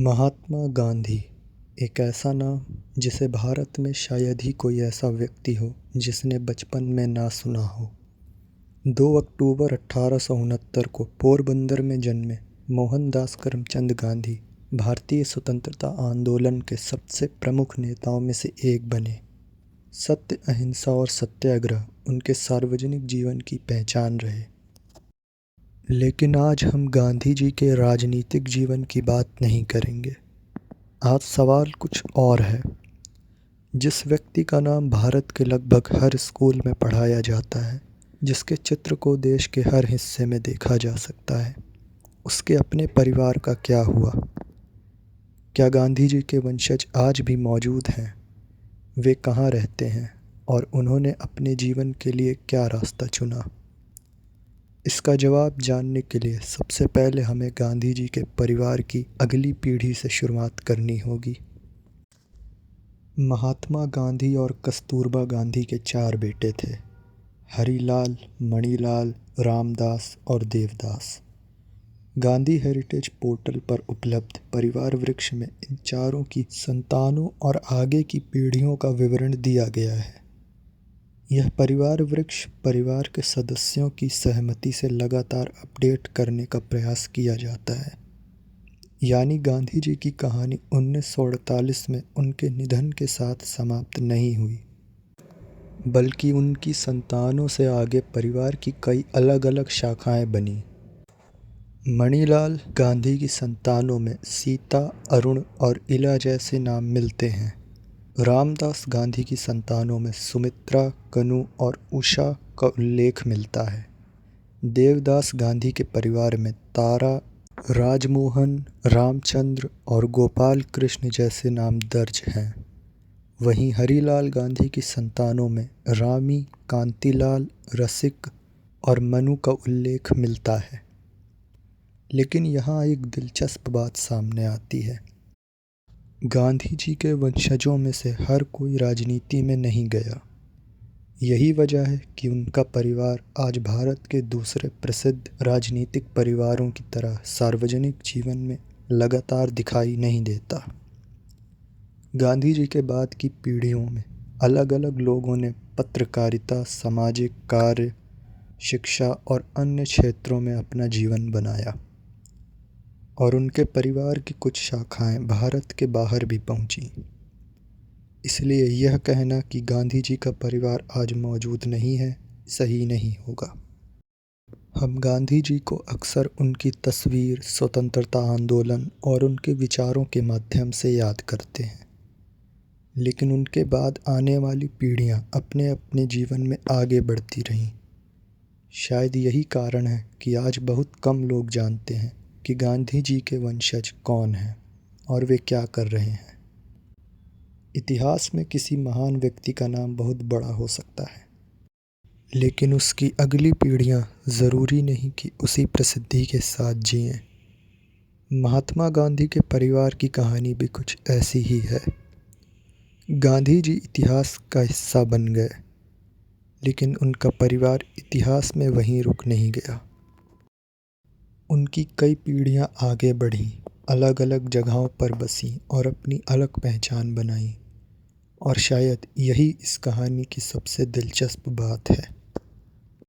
महात्मा गांधी एक ऐसा नाम जिसे भारत में शायद ही कोई ऐसा व्यक्ति हो जिसने बचपन में ना सुना हो। 2 अक्टूबर 1869 को पोरबंदर में जन्मे मोहनदास करमचंद गांधी भारतीय स्वतंत्रता आंदोलन के सबसे प्रमुख नेताओं में से एक बने। सत्य, अहिंसा और सत्याग्रह उनके सार्वजनिक जीवन की पहचान रहे। लेकिन आज हम गांधी जी के राजनीतिक जीवन की बात नहीं करेंगे। आज सवाल कुछ और है। जिस व्यक्ति का नाम भारत के लगभग हर स्कूल में पढ़ाया जाता है, जिसके चित्र को देश के हर हिस्से में देखा जा सकता है, उसके अपने परिवार का क्या हुआ? क्या गांधी जी के वंशज आज भी मौजूद हैं? वे कहाँ रहते हैं और उन्होंने अपने जीवन के लिए क्या रास्ता चुना? इसका जवाब जानने के लिए सबसे पहले हमें गांधी जी के परिवार की अगली पीढ़ी से शुरुआत करनी होगी। महात्मा गांधी और कस्तूरबा गांधी के 4 बेटे थे, हरिलाल, मणिलाल, रामदास और देवदास। गांधी हेरिटेज पोर्टल पर उपलब्ध परिवार वृक्ष में इन चारों की संतानों और आगे की पीढ़ियों का विवरण दिया गया है। यह परिवार वृक्ष परिवार के सदस्यों की सहमति से लगातार अपडेट करने का प्रयास किया जाता है। यानी गांधी जी की कहानी 1948 में उनके निधन के साथ समाप्त नहीं हुई, बल्कि उनकी संतानों से आगे परिवार की कई अलग अलग शाखाएं बनी। मणिलाल गांधी की संतानों में सीता, अरुण और इला जैसे नाम मिलते हैं। रामदास गांधी की संतानों में सुमित्रा, कनु और उषा का उल्लेख मिलता है। देवदास गांधी के परिवार में तारा, राजमोहन, रामचंद्र और गोपाल कृष्ण जैसे नाम दर्ज हैं। वहीं हरिलाल गांधी की संतानों में रामी, कांतिलाल, रसिक और मनु का उल्लेख मिलता है। लेकिन यहाँ एक दिलचस्प बात सामने आती है। गांधी जी के वंशजों में से हर कोई राजनीति में नहीं गया। यही वजह है कि उनका परिवार आज भारत के दूसरे प्रसिद्ध राजनीतिक परिवारों की तरह सार्वजनिक जीवन में लगातार दिखाई नहीं देता। गांधी जी के बाद की पीढ़ियों में अलग अलग लोगों ने पत्रकारिता, सामाजिक कार्य, शिक्षा और अन्य क्षेत्रों में अपना जीवन बनाया और उनके परिवार की कुछ शाखाएं भारत के बाहर भी पहुंची। इसलिए यह कहना कि गांधी जी का परिवार आज मौजूद नहीं है, सही नहीं होगा। हम गांधी जी को अक्सर उनकी तस्वीर, स्वतंत्रता आंदोलन और उनके विचारों के माध्यम से याद करते हैं। लेकिन उनके बाद आने वाली पीढ़ियां अपने अपने जीवन में आगे बढ़ती रहीं। शायद यही कारण है कि आज बहुत कम लोग जानते हैं कि गांधी जी के वंशज कौन हैं और वे क्या कर रहे हैं। इतिहास में किसी महान व्यक्ति का नाम बहुत बड़ा हो सकता है, लेकिन उसकी अगली पीढ़ियां ज़रूरी नहीं कि उसी प्रसिद्धि के साथ जिएं। महात्मा गांधी के परिवार की कहानी भी कुछ ऐसी ही है। गांधी जी इतिहास का हिस्सा बन गए, लेकिन उनका परिवार इतिहास में वहीं रुक नहीं गया। उनकी कई पीढ़ियां आगे बढ़ीं, अलग अलग जगहों पर बसीं और अपनी अलग पहचान बनाई। और शायद यही इस कहानी की सबसे दिलचस्प बात है।